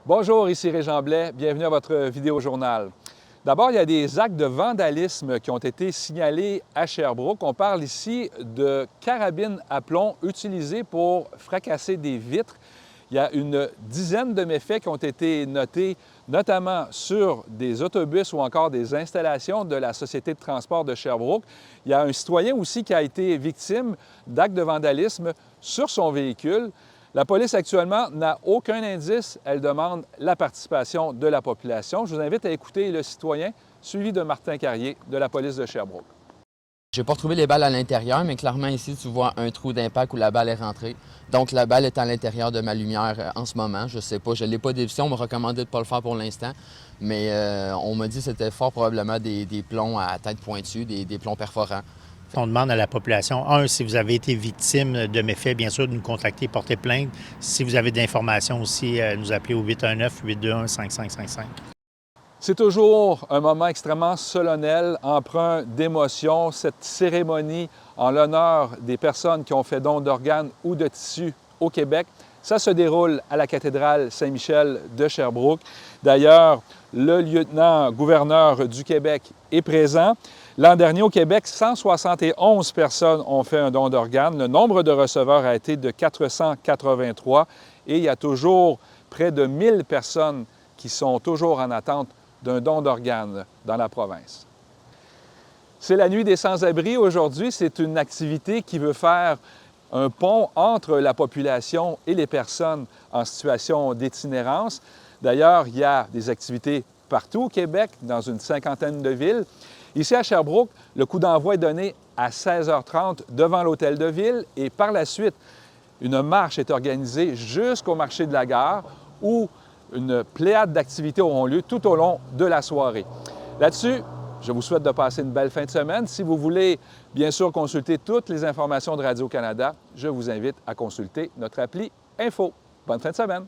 Bonjour, ici Régent Blais, bienvenue à votre vidéo-journal. D'abord, il y a des actes de vandalisme qui ont été signalés à Sherbrooke. On parle ici de carabines à plomb utilisées pour fracasser des vitres. Il y a une dizaine de méfaits qui ont été notés, notamment sur des autobus ou encore des installations de la Société de transport de Sherbrooke. Il y a un citoyen aussi qui a été victime d'actes de vandalisme sur son véhicule. La police actuellement n'a aucun indice. Elle demande la participation de la population. Je vous invite à écouter le citoyen, suivi de Martin Carrier de la police de Sherbrooke. Je n'ai pas retrouvé les balles à l'intérieur, mais clairement ici, tu vois un trou d'impact où la balle est rentrée. Donc la balle est à l'intérieur de ma lumière en ce moment. Je ne sais pas, je ne l'ai pas dévissé. On m'a recommandé de ne pas le faire pour l'instant. Mais on m'a dit que c'était fort probablement des plombs à tête pointue, des plombs perforants. On demande à la population, si vous avez été victime de méfaits, bien sûr, de nous contacter, porter plainte. Si vous avez d'informations aussi, nous appeler au 819-821-5555. C'est toujours un moment extrêmement solennel, empreint d'émotion, cette cérémonie en l'honneur des personnes qui ont fait don d'organes ou de tissus au Québec. Ça se déroule à la cathédrale Saint-Michel de Sherbrooke. D'ailleurs, le lieutenant-gouverneur du Québec est présent. L'an dernier, au Québec, 171 personnes ont fait un don d'organes. Le nombre de receveurs a été de 483 et il y a toujours près de 1000 personnes qui sont toujours en attente d'un don d'organes dans la province. C'est la nuit des sans-abri aujourd'hui. C'est une activité qui veut faire un pont entre la population et les personnes en situation d'itinérance. D'ailleurs, il y a des activités partout au Québec, dans une cinquantaine de villes. Ici à Sherbrooke, le coup d'envoi est donné à 16h30 devant l'Hôtel de Ville et par la suite, une marche est organisée jusqu'au marché de la gare où une pléiade d'activités auront lieu tout au long de la soirée. Là-dessus, je vous souhaite de passer une belle fin de semaine. Si vous voulez, bien sûr, consulter toutes les informations de Radio-Canada, je vous invite à consulter notre appli Info. Bonne fin de semaine!